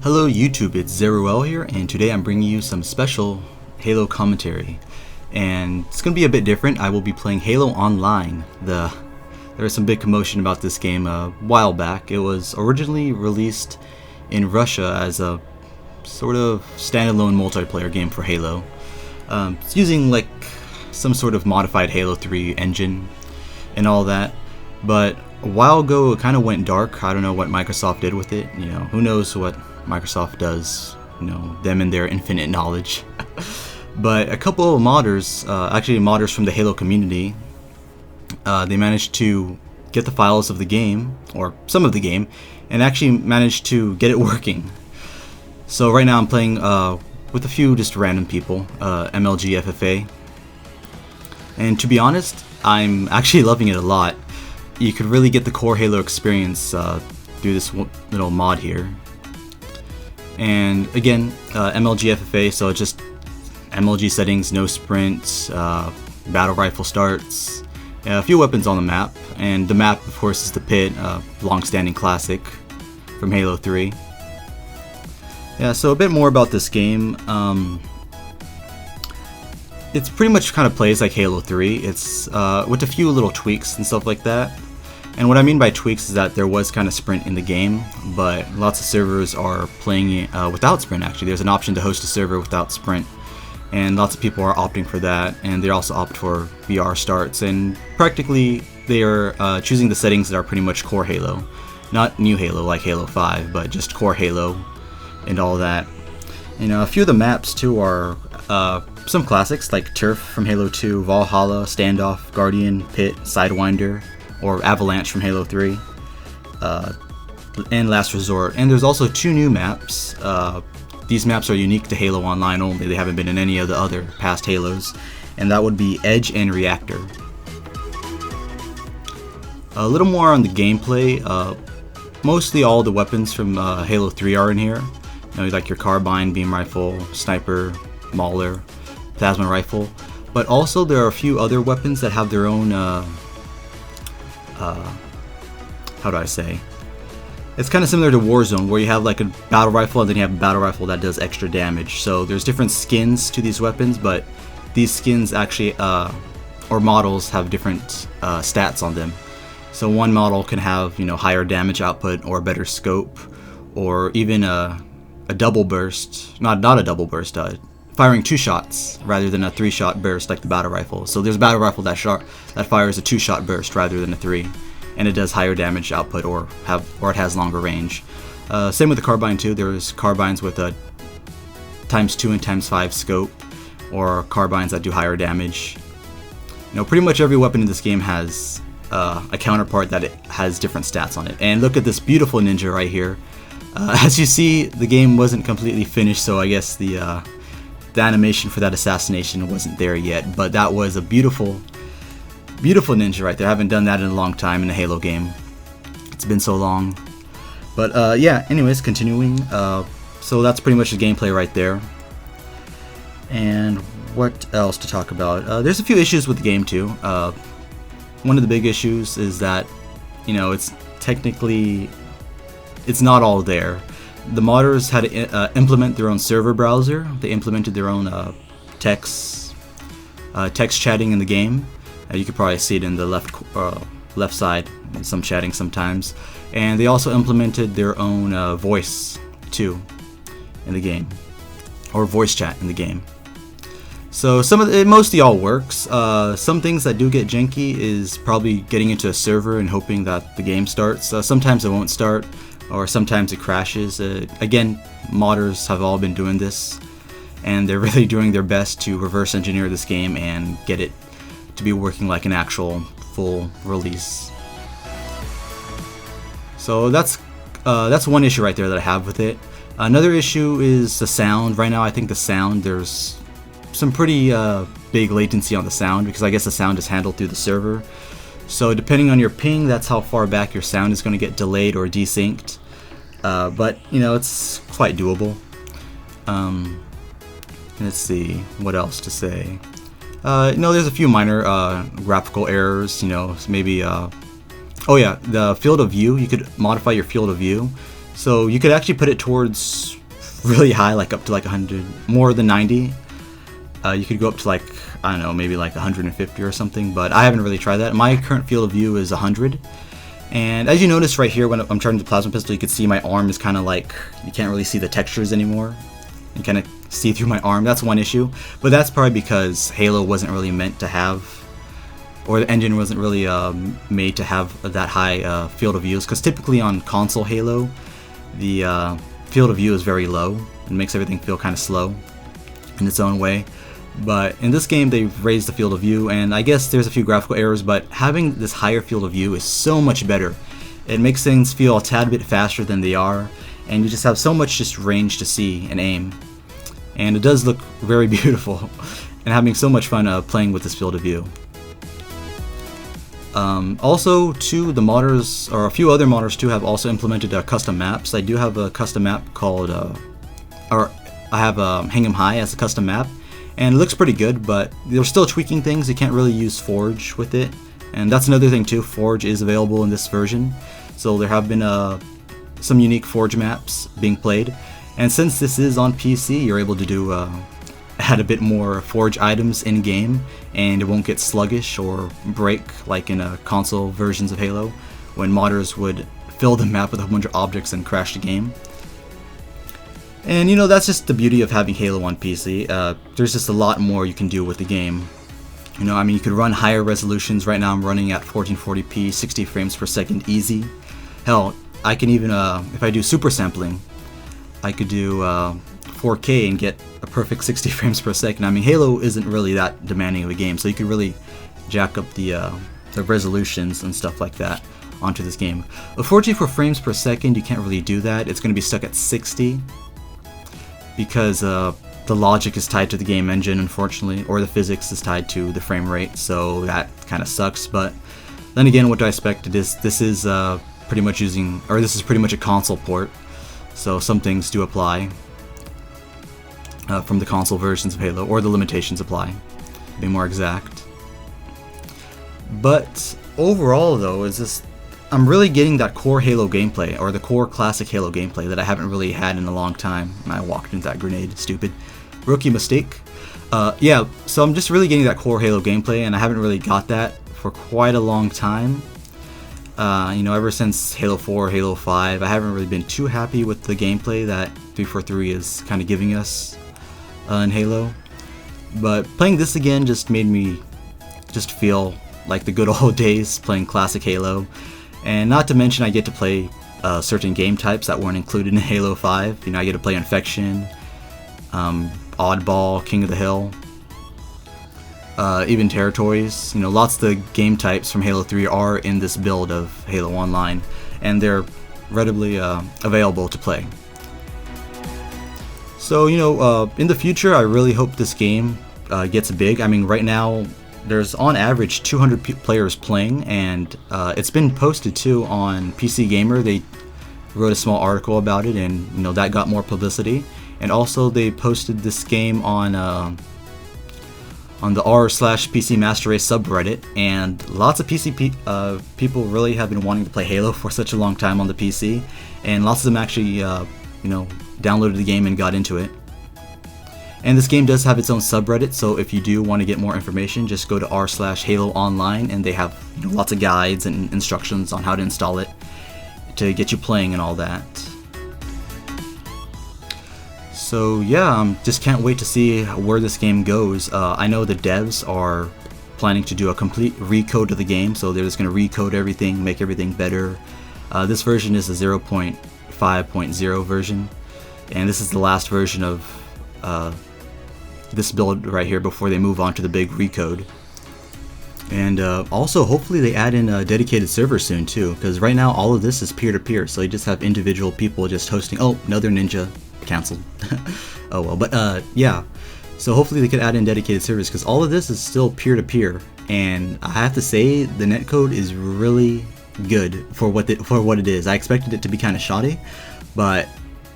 Hello YouTube, it's Zeruel here, and today I'm bringing you some special Halo commentary. And it's going to be a bit different. I will be playing Halo Online. There was some big commotion about this game a while back. It was originally released in Russia as a sort of standalone multiplayer game for Halo. It's using like some sort of modified Halo 3 engine and all that. But a while ago it kind of went dark. I don't know what Microsoft did with it. You know, who knows what Microsoft does, you know, them and their infinite knowledge. But a couple of modders, actually modders from the Halo community, they managed to get the files of the game, or some of the game, and actually managed to get it working. So right now I'm playing with a few just random people, MLG FFA. And to be honest, I'm actually loving it a lot. You could really get the core Halo experience through this little mod here. And again, MLG FFA, so it's just MLG settings, no sprints, battle rifle starts, a few weapons on the map, and the map of course is the pit, long-standing classic from Halo 3. Yeah, so a bit more about this game. It's pretty much kind of plays like Halo 3. It's with a few little tweaks and stuff like that. And what I mean by tweaks is that there was kind of sprint in the game, but lots of servers are playing it without sprint actually. There's an option to host a server without sprint, and lots of people are opting for that, and they also opt for VR starts, and practically they are choosing the settings that are pretty much core Halo. Not new Halo like Halo 5, but just core Halo and all that. You know, a few of the maps too are some classics like Turf from Halo 2, Valhalla, Standoff, Guardian, Pit, Sidewinder, or Avalanche from Halo 3, and Last Resort. And there's also two new maps. These maps are unique to Halo Online only. They haven't been in any of the other past Halos, and that would be Edge and Reactor. A little more on the gameplay. Mostly all the weapons from Halo 3 are in here. You know, like your carbine, beam rifle, sniper, mauler, plasma rifle. But also there are a few other weapons that have their own how do I say? It's kind of similar to Warzone, where you have like a battle rifle and then you have a battle rifle that does extra damage. So there's different skins to these weapons, but these skins actually, or models, have different stats on them. So one model can have, you know, higher damage output or better scope, or even a double burst, not a double burst, firing 2 shots rather than a 3-shot burst like the battle rifle. So there's a battle rifle that fires a 2-shot burst rather than a 3, and it does higher damage output or it has longer range. Same with the carbine too. There's carbines with a ×2 and ×5 scope, or carbines that do higher damage. You know, pretty much every weapon in this game has a counterpart that it has different stats on it. And look at this beautiful ninja right here. As you see, the game wasn't completely finished, so I guess the animation for that assassination wasn't there yet, but that was a beautiful ninja right there. I haven't done that in a long time in a Halo game. It's been so long. But yeah, anyways, continuing. So that's pretty much the gameplay right there. And what else to talk about? There's a few issues with the game too. One of the big issues is that, you know, it's not all there. The modders had to implement their own server browser. They implemented their own text chatting in the game. You could probably see it in the left side, some chatting sometimes. And they also implemented their own voice too in the game, or voice chat in the game. So it mostly all works. Some things that do get janky is probably getting into a server and hoping that the game starts. Sometimes it won't start, or sometimes it crashes. Again, modders have all been doing this, and they're really doing their best to reverse engineer this game and get it to be working like an actual full release. So that's one issue right there that I have with it. Another issue is the sound. Right now I think the sound, there's some pretty big latency on the sound, because I guess the sound is handled through the server. So depending on your ping, that's how far back your sound is going to get delayed or desynced. But you know, it's quite doable. Let's see what else to say. You know, there's a few minor graphical errors. You know, maybe Oh yeah, the field of view, you could modify your field of view. So you could actually put it towards really high, like up to like 100, more than 90. You could go up to like, I don't know, maybe like 150 or something, but I haven't really tried that. My current field of view is 100. And as you notice right here when I'm charging the plasma pistol, you can see my arm is kind of like, you can't really see the textures anymore. You kind of see through my arm. That's one issue, but that's probably because Halo wasn't really meant to have, or the engine wasn't really made to have that high field of views, because typically on console Halo, the field of view is very low and makes everything feel kind of slow in its own way. But in this game they've raised the field of view, and I guess there's a few graphical errors, but having this higher field of view is so much better. It makes things feel a tad bit faster than they are, and you just have so much just range to see and aim. And it does look very beautiful, and having so much fun playing with this field of view. Also, too, the modders, or a few other modders too, have also implemented custom maps. I do have a custom map called, or I have Hang 'em High as a custom map, and it looks pretty good, but they're still tweaking things. You can't really use Forge with it, and that's another thing too. Forge is available in this version, so there have been some unique Forge maps being played, and since this is on PC, you're able to do add a bit more Forge items in game, and it won't get sluggish or break like in console versions of Halo, when modders would fill the map with a bunch of objects and crash the game. And you know, that's just the beauty of having Halo on PC. There's just a lot more you can do with the game. You know, I mean, you could run higher resolutions. Right now I'm running at 1440p, 60 frames per second easy. Hell, I can even, if I do super sampling, I could do 4K and get a perfect 60 frames per second. I mean, Halo isn't really that demanding of a game, so you could really jack up the resolutions and stuff like that onto this game. Unfortunately for frames per second, you can't really do that. It's going to be stuck at 60. Because the logic is tied to the game engine, unfortunately, or the physics is tied to the frame rate, so that kind of sucks. But then again, what do I expect? This is pretty much using, or this is pretty much a console port, so some things do apply from the console versions of Halo, or the limitations apply, to be more exact. But overall, though, is this, I'm really getting that core Halo gameplay, or the core classic Halo gameplay that I haven't really had in a long time. I walked into that grenade, stupid. Rookie mistake. Yeah, so I'm just really getting that core Halo gameplay, and I haven't really got that for quite a long time. You know, ever since Halo 4, Halo 5, I haven't really been too happy with the gameplay that 343 is kind of giving us in Halo. But playing this again just made me just feel like the good old days playing classic Halo. And not to mention, I get to play certain game types that weren't included in Halo 5. You know, I get to play Infection, Oddball, King of the Hill, even Territories. You know, lots of the game types from Halo 3 are in this build of Halo Online, and they're readily available to play. So, you know, in the future, I really hope this game gets big. I mean, right now, there's on average 200 players playing, and it's been posted too on PC Gamer. They wrote a small article about it, and you know, that got more publicity. And also they posted this game on the r/PC Master Race subreddit, and lots of PC people really have been wanting to play Halo for such a long time on the PC, and lots of them actually you know, downloaded the game and got into it. And this game does have its own subreddit, so if you do want to get more information, just go to r/Halo Online, and they have, you know, lots of guides and instructions on how to install it to get you playing and all that. So yeah, just can't wait to see where this game goes. I know the devs are planning to do a complete recode of the game, so they're just going to recode everything, make everything better. This version is a 0.5.0 version, and this is the last version of this build right here before they move on to the big recode. And also, hopefully they add in a dedicated server soon too, because right now all of this is peer-to-peer, so you just have individual people just hosting. Oh, another ninja cancelled. Oh well, but yeah, so hopefully they could add in dedicated servers, because all of this is still peer-to-peer, and I have to say the netcode is really good for what it is. I expected it to be kind of shoddy, but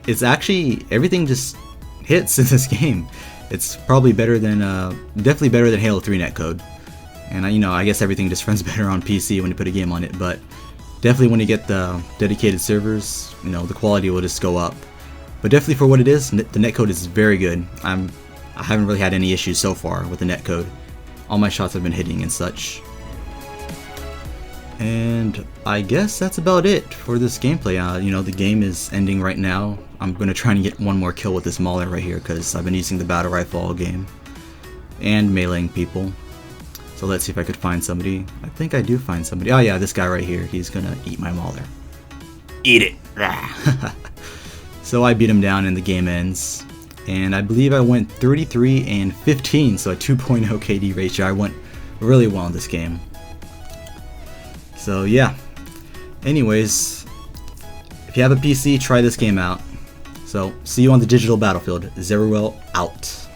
it's actually, everything just hits in this game. It's probably better than, definitely better than Halo 3 netcode. And you know, I guess everything just runs better on PC when you put a game on it, but definitely when you get the dedicated servers, you know, the quality will just go up. But definitely for what it is, the netcode is very good. I haven't really had any issues so far with the netcode. All my shots have been hitting and such. And I guess that's about it for this gameplay. You know, the game is ending right now. I'm going to try and get one more kill with this mauler right here because I've been using the battle rifle all game. And meleeing people. So let's see if I could find somebody. I think I do find somebody. Oh yeah, this guy right here. He's going to eat my mauler. Eat it! So I beat him down and the game ends. And I believe I went 33 and 15, so a 2.0 KD ratio. I went really well in this game. So yeah. Anyways, if you have a PC, try this game out. So see you on the digital battlefield. Zeruel out.